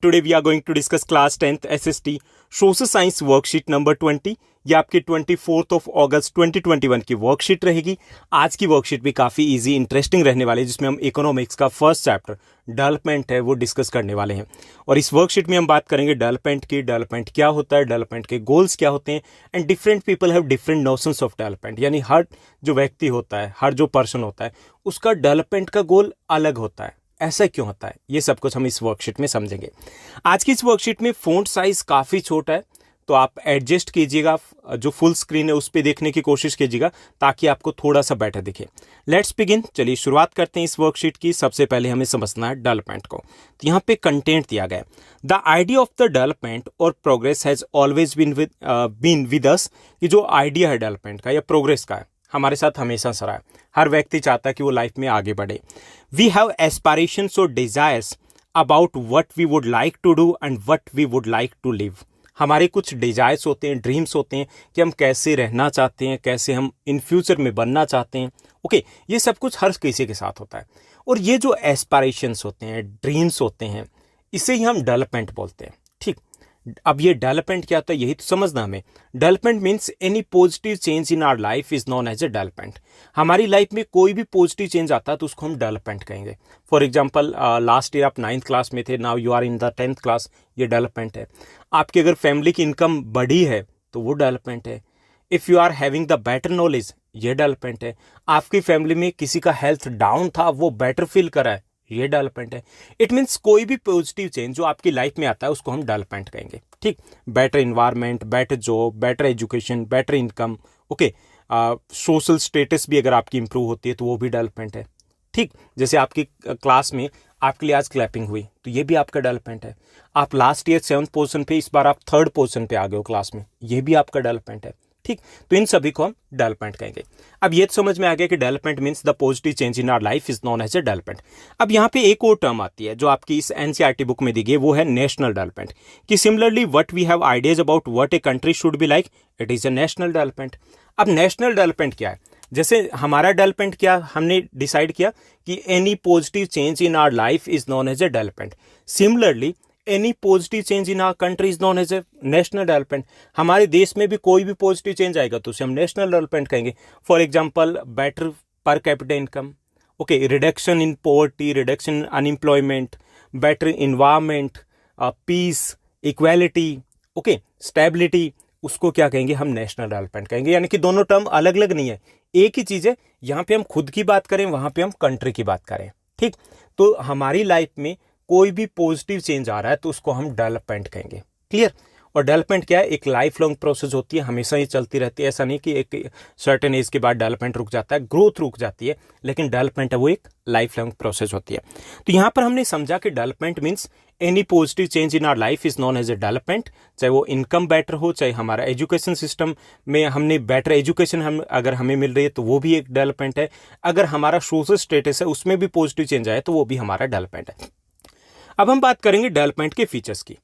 Today we are going to discuss class 10th SST social science worksheet number 20। ये आपकी 24 अगस्त 2021 की worksheet रहेगी। आज की वर्कशीट भी काफ़ी इजी इंटरेस्टिंग रहने वाली है, जिसमें हम इकोनॉमिक्स का फर्स्ट चैप्टर डेवलपमेंट है वो डिस्कस करने वाले हैं। और इस वर्कशीट में हम बात करेंगे डेवलपमेंट की, डेवलपमेंट क्या होता है, डेवलपमेंट के गोल्स क्या होते हैं, and different people have different notions of development. यानी हर जो व्यक्ति होता है, हर जो पर्सन होता है, उसका डेवलपमेंट का गोल अलग होता है। ऐसा क्यों होता है, ये सब कुछ हम इस वर्कशीट में समझेंगे। आज की इस वर्कशीट में फ़ॉन्ट साइज काफ़ी छोटा है, तो आप एडजस्ट कीजिएगा, जो फुल स्क्रीन है उस पर देखने की कोशिश कीजिएगा ताकि आपको थोड़ा सा बेटर दिखे। लेट्स बिगिन, चलिए शुरुआत करते हैं इस वर्कशीट की। सबसे पहले हमें समझना है डेवलपमेंट को। तो यहाँ पे कंटेंट दिया गया है, the idea of the development और progress has always been with us. कि जो आइडिया है डेवलपमेंट का या प्रोग्रेस का है, हमारे साथ हमेशा से रहा है। हर व्यक्ति चाहता है कि वो लाइफ में आगे बढ़े। वी हैव एस्पायरेशंस और desires about what we would like to do and what we would like to live. हमारे कुछ डिजायर्स होते हैं, ड्रीम्स होते हैं कि हम कैसे रहना चाहते हैं, कैसे हम इन फ्यूचर में बनना चाहते हैं। ओके, ये सब कुछ हर किसी के साथ होता है। और ये जो एस्पायरेशंस होते हैं, ड्रीम्स होते हैं, इसे ही हम डेवलपमेंट बोलते हैं। ठीक, अब ये डेवलपमेंट क्या होता है, यही तो समझना हमें। Development means any positive change in our life is known as a development. हमारी लाइफ में कोई भी पॉजिटिव चेंज आता है तो उसको हम डेवलपमेंट कहेंगे। फॉर एग्जांपल, लास्ट ईयर आप 9th क्लास में थे, now you are in the 10th class, ये डेवलपमेंट है। आपकी अगर फैमिली की इनकम बढ़ी है तो वो डेवलपमेंट है। If you are having the better knowledge, ये डेवलपमेंट है। आपकी फैमिली में किसी का हेल्थ डाउन था, वो बेटर फील करा है, ये डेवलपमेंट है। इट मीन्स कोई भी पॉजिटिव चेंज जो आपकी लाइफ में आता है उसको हम डेवलपमेंट कहेंगे। ठीक, better environment, better job, better education, better income. Okay, social status भी अगर आपकी इंप्रूव होती है तो वो भी डेवलपमेंट है। ठीक, जैसे आपकी क्लास में आपके लिए आज क्लैपिंग हुई तो ये भी आपका डेवलपमेंट है। आप लास्ट ईयर 7th पोजीशन पे, इस बार आप 3rd पोजीशन पे आ गए हो क्लास में, ये भी आपका डेवलपमेंट है। ठीक, तो इन सभी को हम डेवलपमेंट कहेंगे। अब ये तो समझ में आ गया कि development means the positive change in our life is known as a development. अब यहाँ पे एक और टर्म आती है जो आपकी इस एनसीईआरटी बुक में दी गई है, वो है नेशनल डेवलपमेंट। कि similarly what we have ideas about what a country should be like, it is a national development. अब नेशनल डेवलपमेंट क्या है, जैसे हमारा डेवलपमेंट क्या हमने डिसाइड किया कि any positive change in our life is known as a development. Similarly any positive change in our country is known as a national development. हमारे देश में भी कोई भी पॉजिटिव चेंज आएगा तो उसे हम नेशनल डेवलपमेंट कहेंगे। For example, better per capita income, okay, reduction in poverty, reduction in unemployment, better environment, peace, equality, okay, stability, उसको क्या कहेंगे हम नेशनल डेवलपमेंट कहेंगे। यानी कि दोनों टर्म अलग अलग नहीं है, एक ही चीज़ है। यहाँ पे हम खुद की बात करें, वहाँ पे हम कंट्री की बात करें। ठीक, तो हमारी लाइफ में कोई भी पॉजिटिव चेंज आ रहा है तो उसको हम डेवलपमेंट कहेंगे। क्लियर? और डेवलपमेंट क्या है, एक लाइफ लॉन्ग प्रोसेस होती है, हमेशा ही चलती रहती है। ऐसा नहीं कि एक सर्टेन एज के बाद डेवलपमेंट रुक जाता है, ग्रोथ रुक जाती है, लेकिन डेवलपमेंट है वो एक लाइफ लॉन्ग प्रोसेस होती है। तो यहाँ पर हमने समझा कि development means any positive change in our life is known as a development. चाहे वो इनकम बेटर हो, चाहे हमारा एजुकेशन सिस्टम में हमने बेटर एजुकेशन अगर हमें मिल रही है तो वो भी एक डेवलपमेंट है। अगर हमारा सोशल स्टेटस है उसमें भी पॉजिटिव चेंज आए तो वो भी हमारा डेवलपमेंट है। अब हम बात करेंगे डेवलपमेंट के फीचर्स की,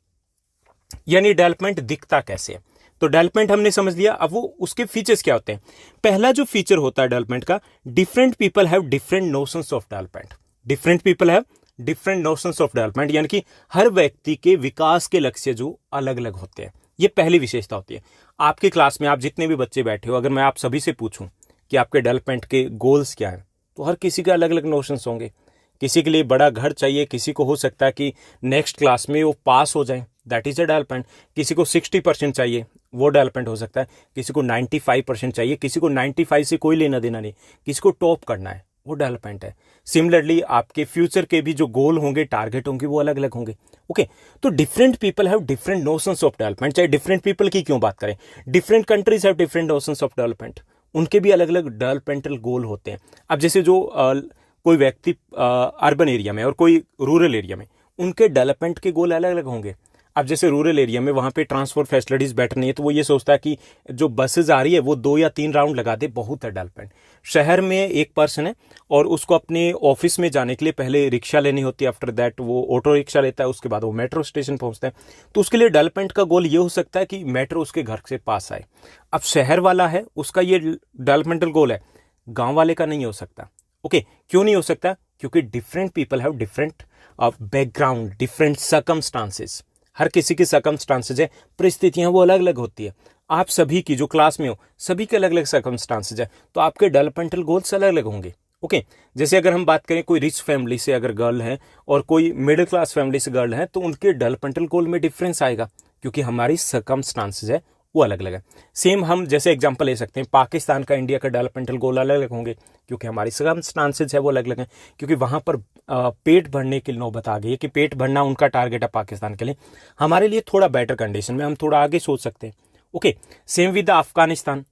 यानी डेवलपमेंट दिखता कैसे है। तो डेवलपमेंट हमने समझ लिया, अब वो उसके फीचर्स क्या होते हैं। पहला जो फीचर होता है डेवलपमेंट का, different people have different notions of development. Different people have different notions of development, यानी कि हर व्यक्ति के विकास के लक्ष्य जो अलग अलग होते हैं। ये पहली विशेषता होती है। आपकी क्लास में आप जितने भी बच्चे बैठे हो, अगर मैं आप सभी से पूछूं कि आपके डेवलपमेंट के गोल्स क्या हैं, तो हर किसी के अलग अलग नोशंस होंगे। किसी के लिए बड़ा घर चाहिए, किसी को हो सकता है कि नेक्स्ट क्लास में वो पास हो जाए, दैट इज अ डेवलपमेंट। किसी को 60% चाहिए, वो डेवलपमेंट हो सकता है। किसी को 95% चाहिए, किसी को 95 से कोई लेना देना नहीं, किसी को टॉप करना है, वो डेवलपमेंट है। सिमिलरली आपके फ्यूचर के भी जो गोल होंगे, टारगेट होंगे, वो अलग अलग होंगे। ओके, तो different people have different notions of development. चाहे डिफरेंट पीपल की क्यों बात करें, different countries have different notions of development, उनके भी अलग अलग डेवलपमेंटल गोल होते हैं। अब जैसे जो कोई व्यक्ति अर्बन एरिया में और कोई रूरल एरिया में, उनके डेवलपमेंट के गोल अलग अलग होंगे। अब जैसे रूरल एरिया में वहाँ पे ट्रांसपोर्ट फैसिलिटीज़ बेटर नहीं है तो वो ये सोचता है कि जो बसेज आ रही है वो 2 या 3 राउंड लगा दे, बहुत है डेवलपमेंट। शहर में एक पर्सन है और उसको अपने ऑफिस में जाने के लिए पहले रिक्शा लेनी होती है, आफ्टर दैट वो ऑटो रिक्शा लेता है, उसके बाद वो मेट्रो स्टेशन पहुँचता है। तो उसके लिए डेवलपमेंट का गोल ये हो सकता है कि मेट्रो उसके घर से पास आए। अब शहर वाला है, उसका ये डेवलपमेंटल गोल है, गाँव वाले का नहीं हो सकता। ओके, क्यों नहीं हो सकता? क्योंकि different people have different background, different circumstances, हर किसी की सर्कमस्टांसेस है, परिस्थितियां वो अलग अलग होती है। आप सभी की जो क्लास में हो सभी के अलग अलग सर्कमस्टांसेस है, तो आपके डेवलपमेंटल गोल्स अलग अलग होंगे। ओके, जैसे अगर हम बात करें कोई रिच फैमिली से अगर गर्ल है और कोई मिडिल क्लास फैमिली से गर्ल है, तो उनके डेवलपमेंटल गोल में डिफरेंस आएगा, क्योंकि हमारी सर्कमस्टांसेस है वो अलग अलग है। सेम हम जैसे एग्जांपल ले सकते हैं, पाकिस्तान का इंडिया का डेवलपमेंटल गोल अलग अलग होंगे, क्योंकि हमारी सर्कमस्टांसेस है वो अलग अलग हैं। क्योंकि वहां पर पेट भरने की नौबत आ गई है कि पेट भरना उनका टारगेट है पाकिस्तान के लिए, हमारे लिए थोड़ा बेटर कंडीशन में हम थोड़ा आगे सोच सकते हैं। Okay, same with Afghanistan.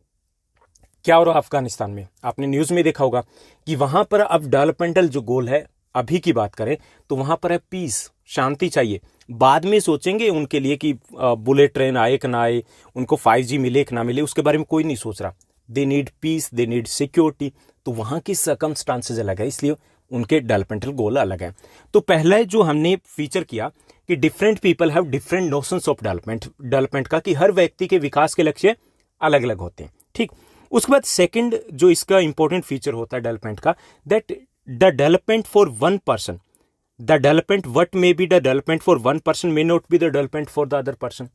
क्या हो रहा है अफगानिस्तान में, आपने न्यूज में देखा होगा कि वहां पर अब डेवलपमेंटल जो गोल है अभी की बात करें तो वहां पर है पीस, शांति चाहिए। बाद में सोचेंगे उनके लिए कि बुलेट ट्रेन आए कि ना आए, उनको 5G मिले कि ना मिले, उसके बारे में कोई नहीं सोच रहा। They need piece, they need security. तो वहां की सर्कमस्टांसेस अलग है, इसलिए उनके डेवलपमेंटल गोल अलग है। तो पहला जो हमने फीचर किया कि different people have different notions of development का, कि हर व्यक्ति के विकास के लक्ष्य अलग अलग होते हैं। ठीक, उसके बाद सेकंड जो इसका इंपॉर्टेंट फीचर होता है डेवलपमेंट का, that the development for one person, the development what may be the development for one person may not be the development for the other person.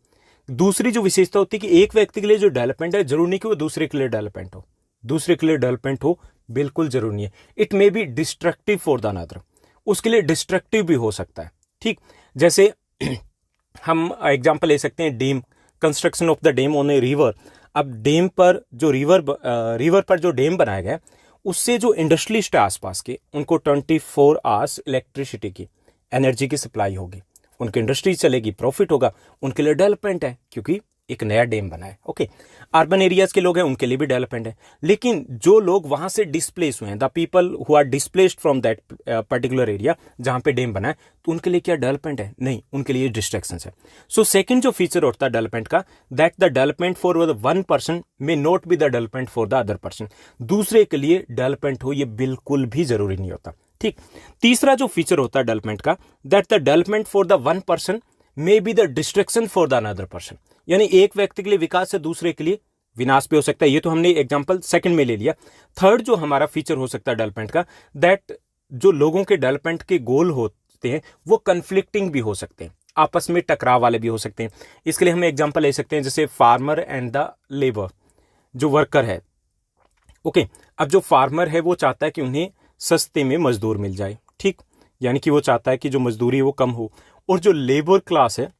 दूसरी जो विशेषता होती है कि एक व्यक्ति के लिए जो डेवलपमेंट है जरूरी नहीं कि वो दूसरे के लिए डेवलपमेंट हो, दूसरे के लिए डेवलपमेंट हो बिल्कुल जरूरी नहीं है। It may be destructive for the other, उसके लिए डिस्ट्रक्टिव भी हो सकता है। ठीक, जैसे हम एग्जाम्पल ले सकते हैं dam, construction of the dam on a river. अब डैम पर जो रिवर पर जो डैम बनाया गया, उससे जो इंडस्ट्रियलिस्ट है आसपास के, उनको 24 आवर्स इलेक्ट्रिसिटी की एनर्जी की सप्लाई होगी, उनकी इंडस्ट्री चलेगी, प्रॉफिट होगा, उनके लिए डेवलपमेंट है क्योंकि एक नया डैम बना है। ओके, अर्बन एरियाज के लोग हैं उनके लिए भी डेवलपमेंट है। लेकिन जो लोग वहां से डिस्प्लेस हुए हैं, the people who are displaced from that particular area जहां पे डैम बना है, तो उनके लिए क्या डेवलपमेंट है? नहीं, उनके लिए डिस्ट्रैक्शन है। सो सेकंड जो फीचर होता है डेवलपमेंट का, that the development for one person may not be the development for the other person. दूसरे के लिए डेवलपमेंट हो ये बिल्कुल भी जरूरी नहीं होता। ठीक, तीसरा जो फीचर होता है डेवलपमेंट का, that the development for the one person may be the distraction for the another person. यानी एक व्यक्ति के लिए विकास है, दूसरे के लिए विनाश भी हो सकता है। ये तो हमने एग्जांपल सेकंड में ले लिया। थर्ड जो हमारा फीचर हो सकता है डेवलपमेंट का, दैट जो लोगों के डेवलपमेंट के गोल होते हैं वो कन्फ्लिक्टिंग भी हो सकते हैं, आपस में टकराव वाले भी हो सकते हैं। इसके लिए हम एग्जांपल ले सकते हैं जैसे फार्मर एंड द लेबर, जो वर्कर है। ओके, अब जो फार्मर है वो चाहता है कि उन्हें सस्ते में मजदूर मिल जाए। ठीक, यानी कि वो चाहता है कि जो मजदूरी है वो कम हो, और जो लेबर क्लास है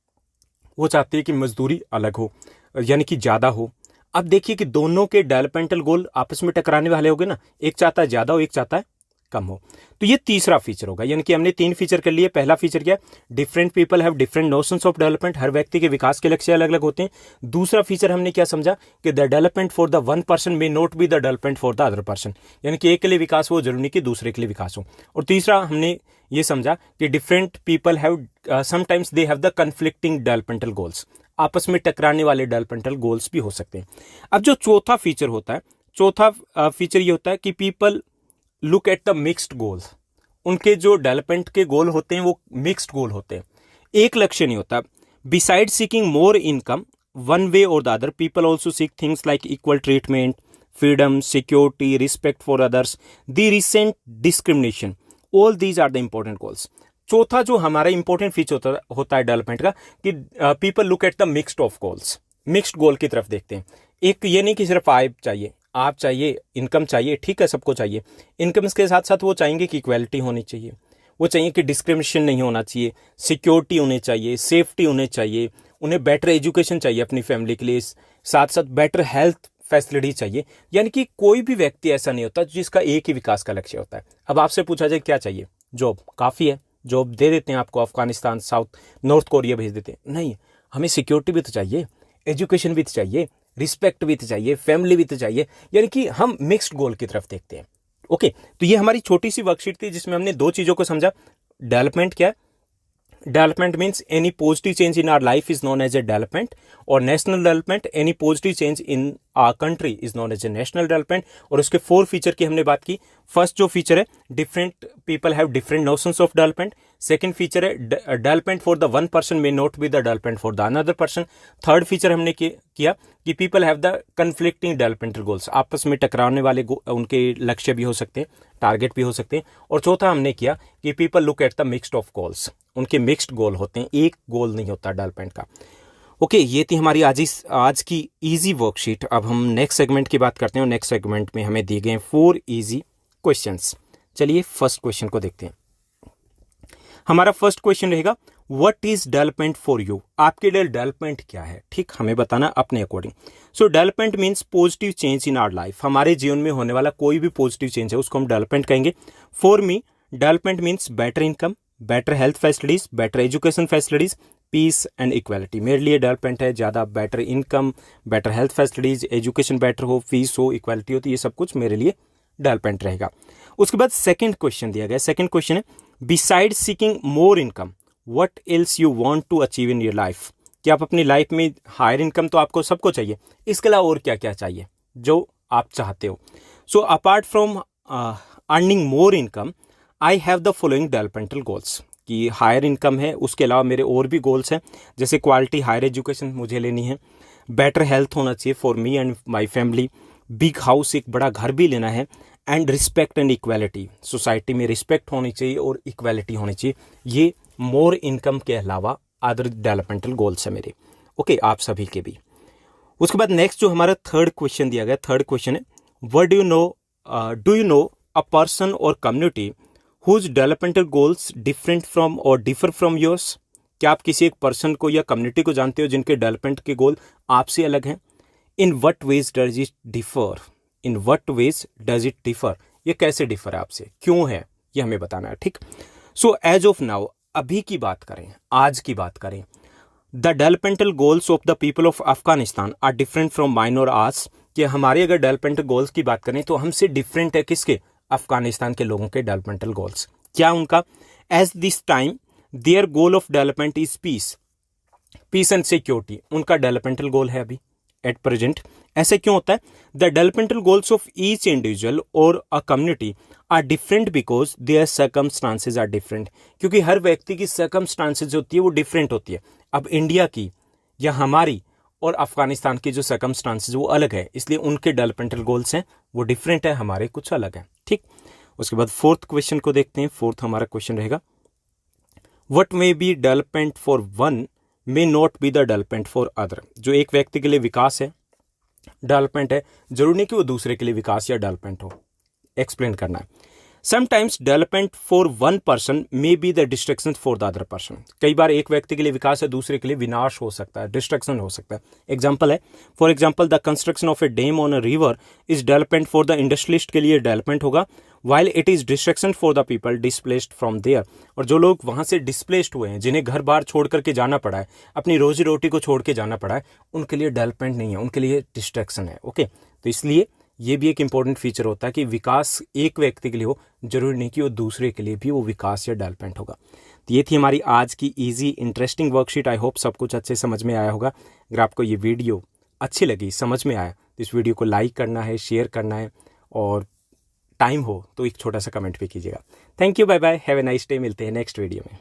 वो चाहती है कि मजदूरी अलग हो, यानी कि ज्यादा हो। अब देखिए कि दोनों के डेवलपमेंटल गोल आपस में टकराने वाले होंगे ना, एक चाहता है ज्यादा हो, एक चाहता है कम हो। तो ये तीसरा फीचर होगा। यानी कि हमने 3 फीचर कर लिए। पहला फीचर क्या, different people have different notions of development, हर व्यक्ति के विकास के लक्ष्य अलग अलग होते हैं। दूसरा फीचर हमने क्या समझा कि the development for the one person may not be the development for the other person, यानी कि एक के लिए विकास हो जरूरी नहीं कि दूसरे के लिए विकास हो। और तीसरा हमने ये समझा कि different people have sometimes they have the conflicting developmental goals, आपस में टकराने वाले डेवलपमेंटल गोल्स भी हो सकते हैं। अब जो चौथा फीचर होता है, चौथा फीचर ये होता है कि people look at the mixed goals. उनके जो डेवलपमेंट के गोल होते हैं वो मिक्स्ड गोल होते हैं, एक लक्ष्य नहीं होता। Beside seeking more income one way or the other, people also seek things like equal treatment, freedom, security, respect for others, the recent discrimination, all these are the important goals. चौथा जो हमारा important feature होता है development का कि people look at the mixed of goals, mixed goal की तरफ देखते हैं। एक ये नहीं कि सिर्फ आय चाहिए, आप चाहिए, इनकम चाहिए, ठीक है, सबको चाहिए। इनकम के साथ साथ वो चाहेंगे कि इक्वालिटी होनी चाहिए, वो चाहिए कि डिस्क्रिमिनेशन नहीं होना चाहिए, सिक्योरिटी होनी चाहिए, सेफ्टी होनी चाहिए, उन्हें बेटर एजुकेशन चाहिए अपनी फैमिली के लिए, साथ साथ बेटर हेल्थ फैसिलिटी चाहिए। यानी कि कोई भी व्यक्ति ऐसा नहीं होता जिसका एक ही विकास का लक्ष्य होता है। अब आपसे पूछा जाए क्या चाहिए, जॉब, काफ़ी है, जॉब दे देते हैं आपको, अफगानिस्तान, साउथ नॉर्थ कोरिया भेज देते हैं। नहीं, हमें सिक्योरिटी भी तो चाहिए, एजुकेशन भी तो चाहिए, रिस्पेक्ट भी तो चाहिए, फैमिली भी तो चाहिए। यानी कि हम मिक्स्ड गोल की तरफ देखते हैं। ओके, तो ये हमारी छोटी सी वर्कशीट थी जिसमें हमने 2 चीज़ों को समझा। डेवलपमेंट क्या है, development means any positive change in our life is known as a development, और national development any positive change in our country is known as a national development. और उसके 4 फीचर की हमने बात की। फर्स्ट जो फीचर है, different people have different notions of development. Second feature है development for the one person may not be the development for the another person. Third feature हमने किया कि people have the conflicting developmental goals, आपस में टकराने वाले उनके लक्ष्य भी हो सकते हैं, टारगेट भी हो सकते हैं। और चौथा हमने किया कि people look at the mixed of goals, उनके मिक्स्ड गोल होते हैं, एक गोल नहीं होता डेवलपमेंट का। ओके, ये थी हमारी आज की इजी वर्कशीट। अब हम नेक्स्ट सेगमेंट की बात करते हैं और नेक्स्ट सेगमेंट में हमें दिए गए 4 इजी क्वेश्चंस। चलिए फर्स्ट क्वेश्चन को देखते हैं। हमारा फर्स्ट क्वेश्चन रहेगा what is development for you, आपके लिए डेवलपमेंट क्या है, ठीक हमें बताना अपने according. So development means positive change in our life, हमारे जीवन में होने वाला कोई भी पॉजिटिव चेंज है उसको हम डेवलपमेंट कहेंगे। For me development means better income, better health facilities, better education facilities, peace and equality. मेरे लिए डेवलपमेंट है ज़्यादा better income, better health facilities, education better हो, फीस हो, इक्वालिटी हो, तो ये सब कुछ मेरे लिए डेवलपमेंट रहेगा। उसके बाद सेकंड क्वेश्चन दिया गया, सेकंड क्वेश्चन है beside seeking more income what else you want to achieve in your life, कि आप अपनी लाइफ में हायर इनकम तो आपको सबको चाहिए, इसके अलावा और क्या क्या चाहिए जो आप चाहते हो। So apart from earning more income I have the following developmental goals, कि हायर इनकम है उसके अलावा मेरे और भी गोल्स हैं, जैसे क्वालिटी हायर एजुकेशन मुझे लेनी है, बेटर हेल्थ होना चाहिए for me and my family, big house एक बड़ा घर भी लेना है, and respect and equality, society में रिस्पेक्ट होनी चाहिए और इक्वालिटी होनी चाहिए। ये मोर इनकम के अलावा अदर डेवलपमेंटल गोल्स है मेरे। ओके, आप सभी के भी। उसके बाद नेक्स्ट जो हमारा थर्ड क्वेश्चन दिया गया, थर्ड क्वेश्चन है what do you know a person or community whose developmental goals different from or differ from yours, क्या आप किसी एक पर्सन को या कम्युनिटी को जानते हो जिनके डेवलपमेंट के गोल आपसे अलग हैं। In what veg does it differ, in what veg does it differ, ये कैसे डिफर है आपसे, क्यों है, ये हमें बताना है, ठीक। सो एज ऑफ नाउ, अभी की बात करें, आज की बात करें, the developmental goals of the people of Afghanistan are different from mine और आर्स, कि हमारे अगर डेवलपमेंटल गोल्स की बात करें तो हमसे डिफरेंट है किसके, अफगानिस्तान के लोगों के डेवलपमेंटल गोल्स। क्या उनका, as this time their goal of development is peace, peace and security उनका डेवलपमेंटल गोल है अभी एट प्रेजेंट। ऐसे क्यों होता है, the developmental goals of each individual or a community are different because their circumstances are different, क्योंकि हर व्यक्ति की सर्कमस्टांसेस होती है वो डिफरेंट होती है। अब इंडिया की या हमारी और अफगानिस्तान की जो सर्कमस्टांसेस वो अलग है, इसलिए उनके डेवलपमेंटल गोल्स हैं वो डिफरेंट है, हमारे कुछ अलग है, ठीक। उसके बाद फोर्थ क्वेश्चन को देखते हैं। फोर्थ हमारा क्वेश्चन रहेगा what may be development for one may not be the development for other, जो एक व्यक्ति के लिए विकास है, डेवलपमेंट है, जरूरी नहीं कि वो दूसरे के लिए विकास या डेवलपमेंट हो, एक्सप्लेन करना है। Sometimes development for one person may be the destruction for the other person, कई बार एक व्यक्ति के लिए विकास है, दूसरे के लिए विनाश हो सकता है, डिस्ट्रक्शन हो सकता है। एग्जाम्पल है, for example the construction of a dam on a river is development for the industrialist के लिए डेवलपमेंट होगा, while it is destruction for the people displaced from there, और जो लोग वहां से डिस्प्लेस्ड हुए हैं, जिन्हें घर बार छोड़ करके जाना पड़ा है, अपनी रोजी रोटी को छोड़ के जाना पड़ा है, उनके लिए डेवलपमेंट नहीं है, उनके लिए डिस्ट्रक्शन है। ओके, तो इसलिए ये भी एक इंपॉर्टेंट फीचर होता है कि विकास एक व्यक्ति के लिए हो, जरूरी नहीं कि वो दूसरे के लिए भी वो विकास या डेवलपमेंट होगा। तो ये थी हमारी आज की easy interesting worksheet. I hope सब कुछ अच्छे समझ में आया होगा। अगर आपको ये वीडियो अच्छी लगी, समझ में आया, तो इस वीडियो को लाइक करना है, शेयर करना है, और टाइम हो तो एक छोटा सा कमेंट भी कीजिएगा। Thank you, bye bye, have a nice day. मिलते हैं नेक्स्ट वीडियो में।